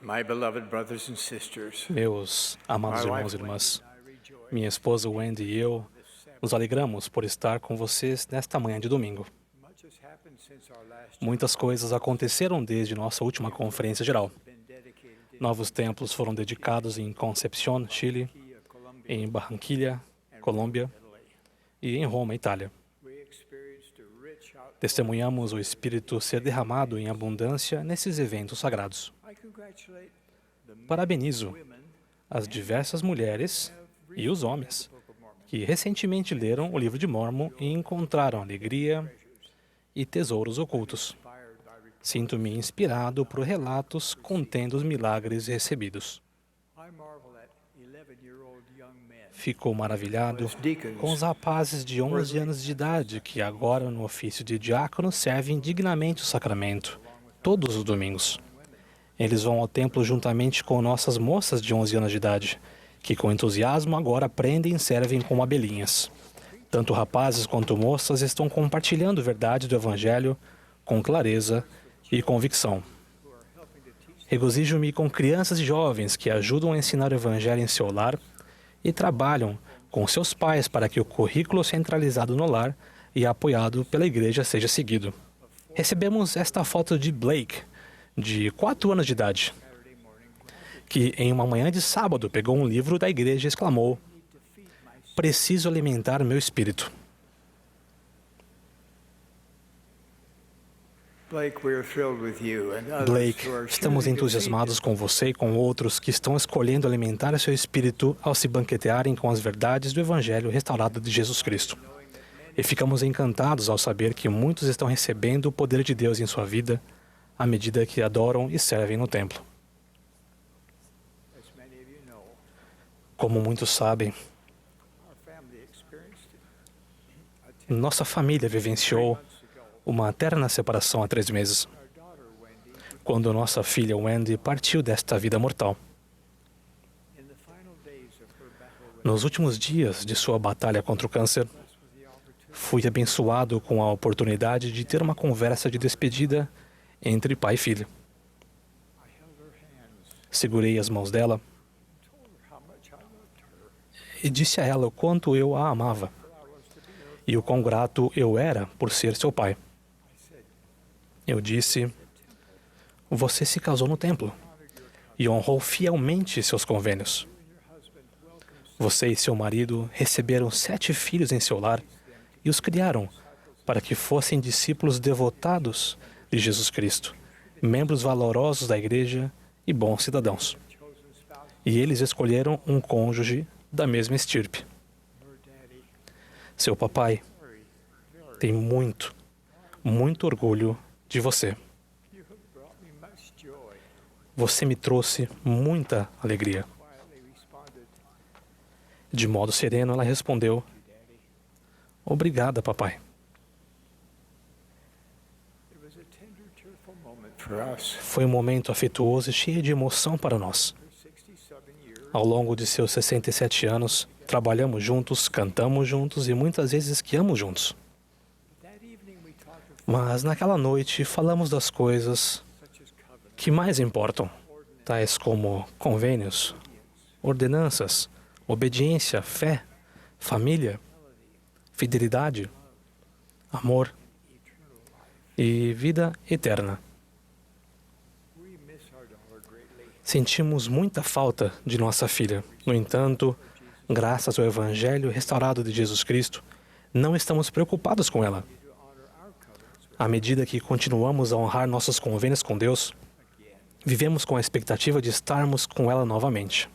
My beloved brothers and sisters, Meus amados irmãos e irmãs, minha esposa Wendy e eu nos alegramos por estar com vocês nesta manhã de domingo. Muitas coisas aconteceram desde nossa última conferência geral. Novos templos foram dedicados em Concepción, Chile, em Barranquilla, Colômbia e em Roma, Itália. Testemunhamos o Espírito ser derramado em abundância nesses eventos sagrados. Parabenizo as diversas mulheres e os homens que recentemente leram o livro de Mórmon e encontraram alegria e tesouros ocultos. Sinto-me inspirado por relatos contendo os milagres recebidos. Fico maravilhado com os rapazes de 11 anos de idade que agora, no ofício de diácono, servem dignamente o sacramento, todos os domingos. Eles vão ao templo juntamente com nossas moças de 11 anos de idade, que com entusiasmo agora aprendem e servem como abelhinhas. Tanto rapazes quanto moças estão compartilhando a verdade do Evangelho com clareza e convicção. Regozijo-me com crianças e jovens que ajudam a ensinar o Evangelho em seu lar e trabalham com seus pais para que o currículo centralizado no lar e apoiado pela igreja seja seguido. Recebemos esta foto de Blake, de 4 anos de idade, que em uma manhã de sábado pegou um livro da igreja e exclamou: "Preciso alimentar meu espírito." Blake, estamos entusiasmados com você e com outros que estão escolhendo alimentar seu espírito ao se banquetearem com as verdades do Evangelho restaurado de Jesus Cristo. E ficamos encantados ao saber que muitos estão recebendo o poder de Deus em sua vida à medida que adoram e servem no templo. Como muitos sabem, nossa família vivenciou uma terna separação há 3 meses, quando nossa filha Wendy partiu desta vida mortal. Nos últimos dias de sua batalha contra o câncer, fui abençoado com a oportunidade de ter uma conversa de despedida entre pai e filha. Segurei as mãos dela e disse a ela o quanto eu a amava e o quão grato eu era por ser seu pai. Eu disse: "Você se casou no templo e honrou fielmente seus convênios. Você e seu marido receberam 7 filhos em seu lar e os criaram para que fossem discípulos devotados de Jesus Cristo, membros valorosos da igreja e bons cidadãos. E eles escolheram um cônjuge da mesma estirpe. Seu papai tem muito orgulho de você. Você me trouxe muita alegria." De modo sereno, ela respondeu: "Obrigada, papai." Foi um momento afetuoso e cheio de emoção para nós. Ao longo de seus 67 anos, trabalhamos juntos, cantamos juntos e muitas vezes esquiamos juntos. Mas naquela noite falamos das coisas que mais importam, tais como convênios, ordenanças, obediência, fé, família, fidelidade, amor e vida eterna. Sentimos muita falta de nossa filha. No entanto, graças ao Evangelho restaurado de Jesus Cristo, não estamos preocupados com ela. À medida que continuamos a honrar nossos convênios com Deus, vivemos com a expectativa de estarmos com ela novamente.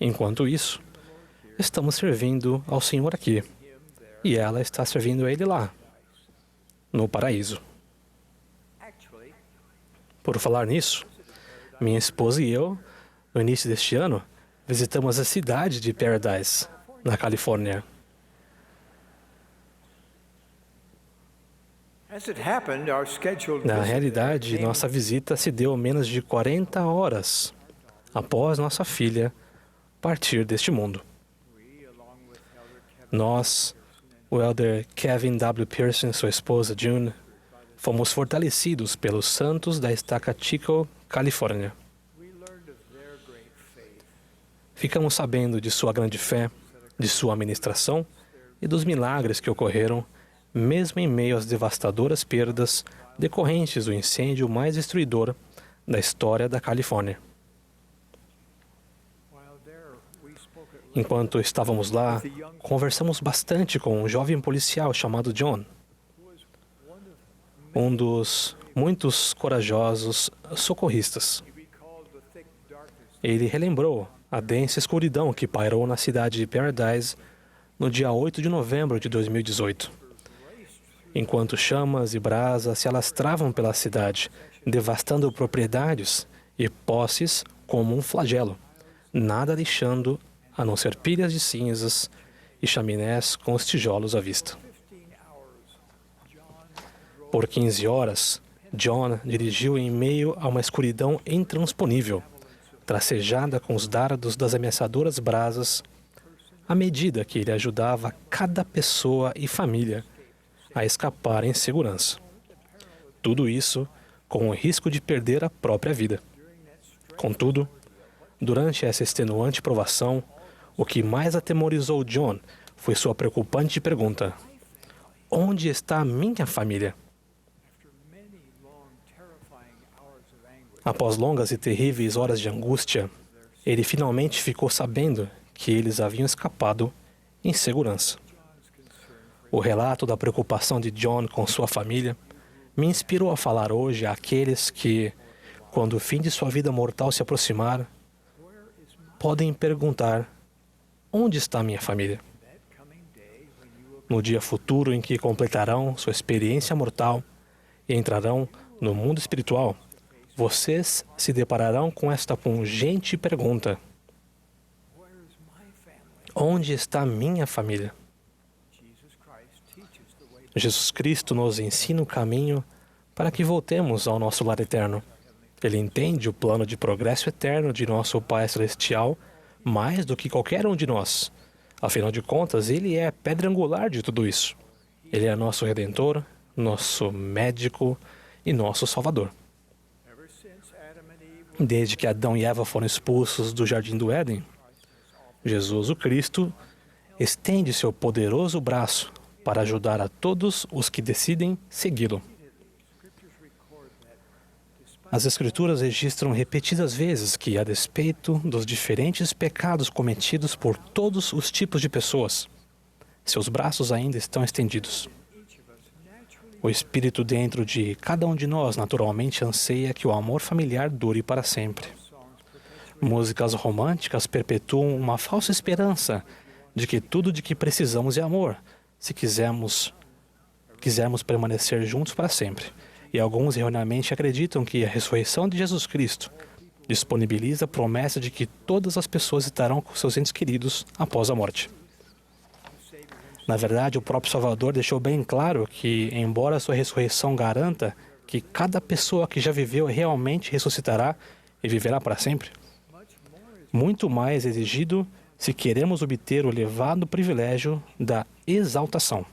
Enquanto isso, estamos servindo ao Senhor aqui, e ela está servindo a Ele lá, no paraíso. Por falar nisso, minha esposa e eu, no início deste ano, visitamos a cidade de Paradise, na Califórnia. Na realidade, nossa visita se deu menos de 40 horas após nossa filha partir deste mundo. Nós, o Elder Kevin W. Pearson e sua esposa June, fomos fortalecidos pelos santos da Estaca Chico, Califórnia. Ficamos sabendo de sua grande fé, de sua administração e dos milagres que ocorreram, mesmo em meio às devastadoras perdas decorrentes do incêndio mais destruidor da história da Califórnia. Enquanto estávamos lá, conversamos bastante com um jovem policial chamado John, um dos muitos corajosos socorristas. Ele relembrou a densa escuridão que pairou na cidade de Paradise no dia 8 de novembro de 2018. Enquanto chamas e brasas se alastravam pela cidade, devastando propriedades e posses como um flagelo, nada deixando a não ser pilhas de cinzas e chaminés com os tijolos à vista. Por 15 horas, John dirigiu em meio a uma escuridão intransponível, tracejada com os dardos das ameaçadoras brasas, à medida que ele ajudava cada pessoa e família a escapar em segurança. Tudo isso com o risco de perder a própria vida. Contudo, durante essa extenuante provação, o que mais atemorizou John foi sua preocupante pergunta: onde está a minha família? Após longas e terríveis horas de angústia, ele finalmente ficou sabendo que eles haviam escapado em segurança. O relato da preocupação de John com sua família me inspirou a falar hoje àqueles que, quando o fim de sua vida mortal se aproximar, podem perguntar: onde está minha família? No dia futuro em que completarão sua experiência mortal e entrarão no mundo espiritual, vocês se depararão com esta pungente pergunta: onde está minha família? Jesus Cristo nos ensina o caminho para que voltemos ao nosso lar eterno. Ele entende o plano de progresso eterno de nosso Pai Celestial mais do que qualquer um de nós. Afinal de contas, Ele é a pedra angular de tudo isso. Ele é nosso Redentor, nosso médico e nosso Salvador. Desde que Adão e Eva foram expulsos do Jardim do Éden, Jesus, o Cristo, estende seu poderoso braço para ajudar a todos os que decidem segui-lo. As Escrituras registram repetidas vezes que, a despeito dos diferentes pecados cometidos por todos os tipos de pessoas, seus braços ainda estão estendidos. O Espírito dentro de cada um de nós naturalmente anseia que o amor familiar dure para sempre. Músicas românticas perpetuam uma falsa esperança de que tudo de que precisamos é amor, se quisermos permanecer juntos para sempre. E alguns erroneamente acreditam que a ressurreição de Jesus Cristo disponibiliza a promessa de que todas as pessoas estarão com seus entes queridos após a morte. Na verdade, o próprio Salvador deixou bem claro que, embora sua ressurreição garanta que cada pessoa que já viveu realmente ressuscitará e viverá para sempre, muito mais é exigido se queremos obter o elevado privilégio da exaltação.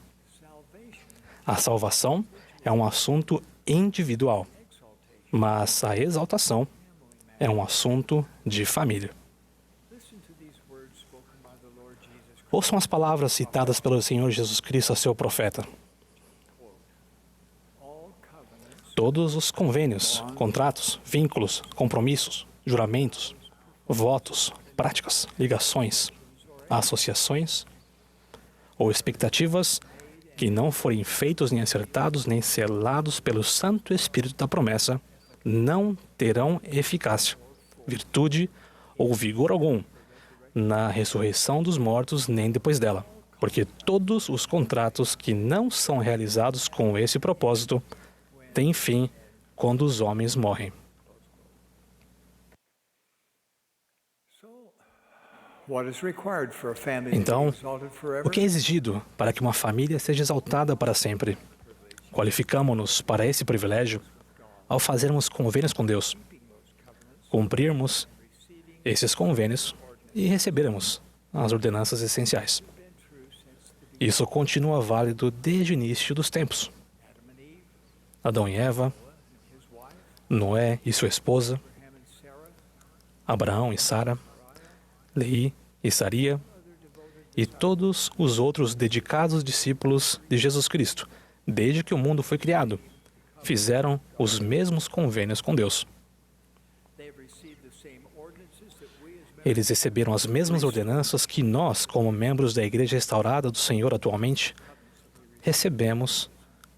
A salvação é um assunto individual, mas a exaltação é um assunto de família. Ouçam as palavras citadas pelo Senhor Jesus Cristo a seu profeta. Todos os convênios, contratos, vínculos, compromissos, juramentos, votos, práticas, ligações, associações ou expectativas que não forem feitos nem acertados nem selados pelo Santo Espírito da promessa não terão eficácia, virtude ou vigor algum na ressurreição dos mortos nem depois dela, porque todos os contratos que não são realizados com esse propósito têm fim quando os homens morrem. Então, o que é exigido para que uma família seja exaltada para sempre? Qualificamos-nos para esse privilégio ao fazermos convênios com Deus, cumprirmos esses convênios e recebermos as ordenanças essenciais. Isso continua válido desde o início dos tempos. Adão e Eva, Noé e sua esposa, Abraão e Sara, Leí e Saria e todos os outros dedicados discípulos de Jesus Cristo, desde que o mundo foi criado, fizeram os mesmos convênios com Deus. Eles receberam as mesmas ordenanças que nós, como membros da Igreja Restaurada do Senhor atualmente, recebemos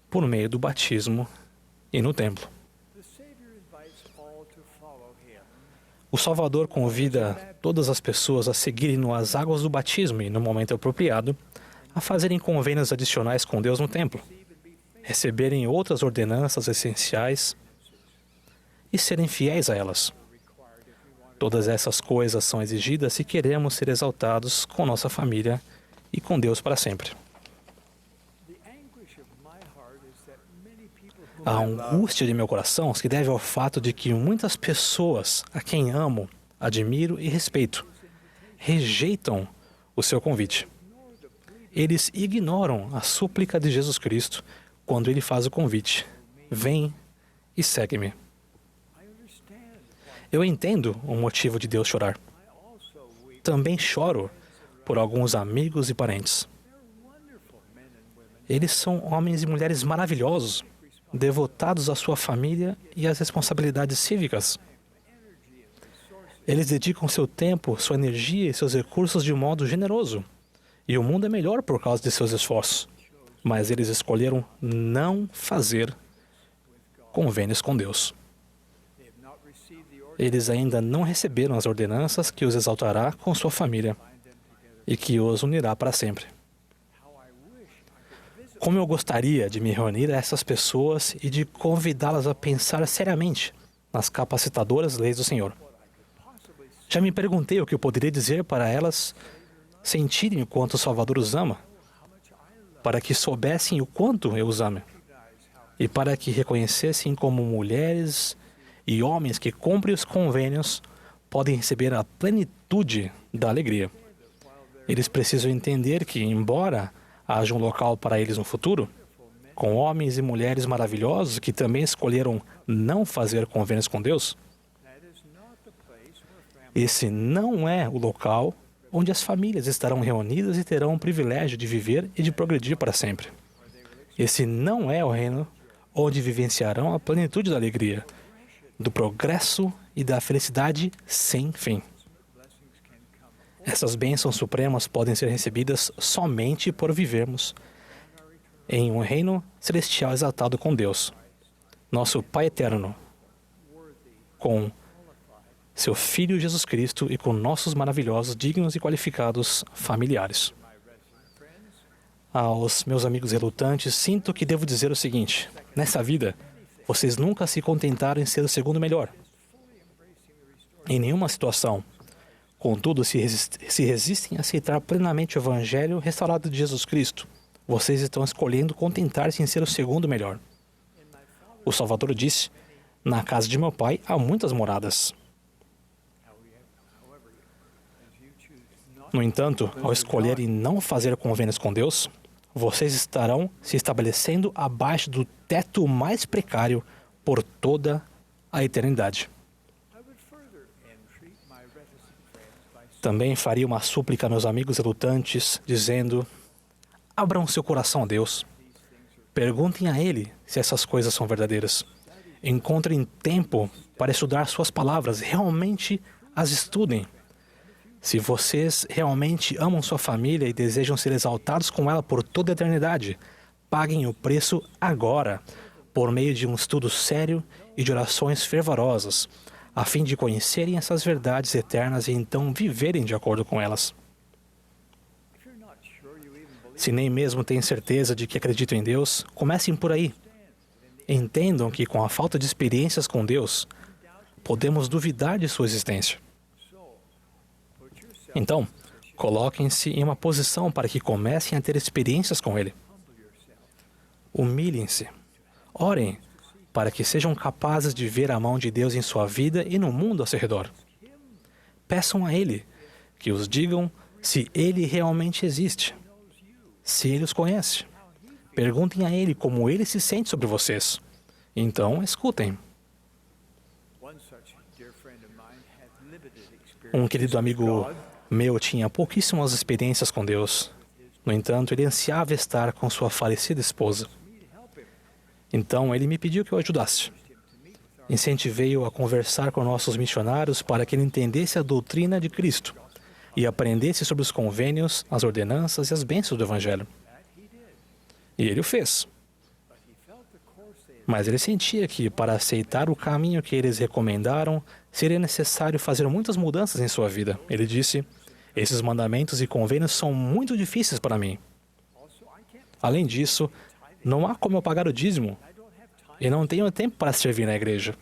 por meio do batismo e no templo. O Salvador convida todas as pessoas a seguirem nas águas do batismo e, no momento apropriado, a fazerem convênios adicionais com Deus no templo, receberem outras ordenanças essenciais e serem fiéis a elas. Todas essas coisas são exigidas se queremos ser exaltados com nossa família e com Deus para sempre. A angústia de meu coração se deve ao fato de que muitas pessoas a quem amo, admiro e respeito rejeitam o seu convite. Eles ignoram a súplica de Jesus Cristo quando ele faz o convite: vem e segue-me. Eu entendo o motivo de Deus chorar. Também choro por alguns amigos e parentes. Eles são homens e mulheres maravilhosos, devotados à sua família e às responsabilidades cívicas. Eles dedicam seu tempo, sua energia e seus recursos de modo generoso. E o mundo é melhor por causa de seus esforços. Mas eles escolheram não fazer convênios com Deus. Eles ainda não receberam as ordenanças que os exaltará com sua família e que os unirá para sempre. Como eu gostaria de me reunir a essas pessoas e de convidá-las a pensar seriamente nas capacitadoras leis do Senhor. Já me perguntei o que eu poderia dizer para elas sentirem o quanto o Salvador os ama, para que soubessem o quanto eu os amo, e para que reconhecessem como mulheres e homens que cumprem os convênios podem receber a plenitude da alegria. Eles precisam entender que, embora haja um local para eles no futuro, com homens e mulheres maravilhosos que também escolheram não fazer convênios com Deus, esse não é o local onde as famílias estarão reunidas e terão o privilégio de viver e de progredir para sempre. Esse não é o reino onde vivenciarão a plenitude da alegria, do progresso e da felicidade sem fim. Essas bênçãos supremas podem ser recebidas somente por vivermos em um reino celestial exaltado com Deus, nosso Pai eterno, com seu Filho Jesus Cristo e com nossos maravilhosos, dignos e qualificados familiares. Aos meus amigos relutantes, sinto que devo dizer o seguinte: nessa vida, vocês nunca se contentaram em ser o segundo melhor. Em nenhuma situação. Contudo, se resistem a aceitar plenamente o Evangelho restaurado de Jesus Cristo, vocês estão escolhendo contentar-se em ser o segundo melhor. O Salvador disse: na casa de meu Pai há muitas moradas. No entanto, ao escolherem não fazer convênios com Deus, vocês estarão se estabelecendo abaixo do teto mais precário por toda a eternidade. Também faria uma súplica a meus amigos relutantes, dizendo: abram seu coração a Deus. Perguntem a Ele se essas coisas são verdadeiras. Encontrem tempo para estudar suas palavras, realmente as estudem. Se vocês realmente amam sua família e desejam ser exaltados com ela por toda a eternidade, paguem o preço agora, por meio de um estudo sério e de orações fervorosas, a fim de conhecerem essas verdades eternas e então viverem de acordo com elas. Se nem mesmo têm certeza de que acreditam em Deus, comecem por aí. Entendam que com a falta de experiências com Deus, podemos duvidar de sua existência. Então, coloquem-se em uma posição para que comecem a ter experiências com Ele. Humilhem-se. Orem para que sejam capazes de ver a mão de Deus em sua vida e no mundo ao seu redor. Peçam a Ele que os digam se Ele realmente existe, se Ele os conhece. Perguntem a Ele como Ele se sente sobre vocês. Então, escutem. Um querido amigo meu tinha pouquíssimas experiências com Deus. No entanto, ele ansiava estar com sua falecida esposa. Então, ele me pediu que eu ajudasse. Incentivei-o a conversar com nossos missionários para que ele entendesse a doutrina de Cristo e aprendesse sobre os convênios, as ordenanças e as bênçãos do Evangelho. E ele o fez. Mas ele sentia que, para aceitar o caminho que eles recomendaram, seria necessário fazer muitas mudanças em sua vida. Ele disse: esses mandamentos e convênios são muito difíceis para mim. Além disso, não há como eu pagar o dízimo e não tenho tempo para servir na igreja.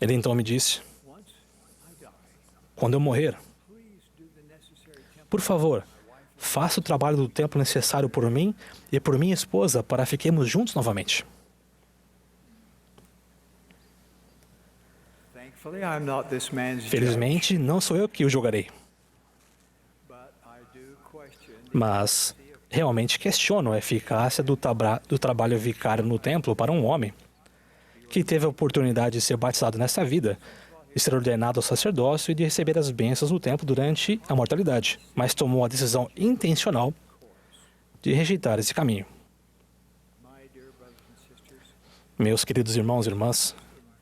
Ele então me disse: quando eu morrer, por favor, faça o trabalho do templo necessário por mim e por minha esposa para fiquemos juntos novamente. Felizmente, não sou eu que o julgarei. Mas realmente questiono a eficácia do trabalho vicário no templo para um homem que teve a oportunidade de ser batizado nesta vida, de ser ordenado ao sacerdócio e de receber as bênçãos no templo durante a mortalidade, mas tomou a decisão intencional de rejeitar esse caminho. Meus queridos irmãos e irmãs,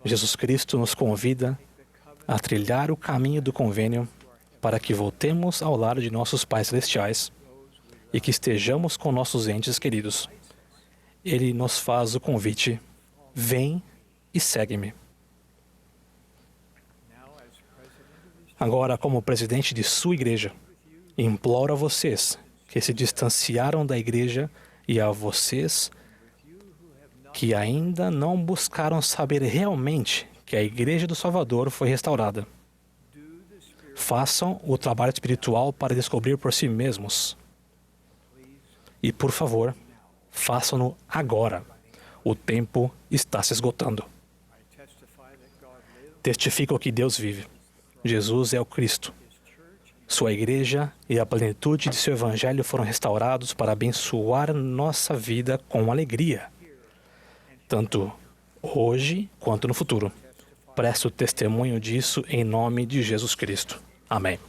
Jesus Cristo nos convida a trilhar o caminho do convênio para que voltemos ao lar de nossos pais celestiais e que estejamos com nossos entes queridos. Ele nos faz o convite: vem e segue-me. Agora, como presidente de sua igreja, imploro a vocês que se distanciaram da igreja e a vocês que ainda não buscaram saber realmente que a Igreja do Salvador foi restaurada. Façam o trabalho espiritual para descobrir por si mesmos. E, por favor, façam-no agora. O tempo está se esgotando. Testifico que Deus vive. Jesus é o Cristo. Sua igreja e a plenitude de seu evangelho foram restaurados para abençoar nossa vida com alegria, tanto hoje quanto no futuro. Presto testemunho disso em nome de Jesus Cristo. Amém.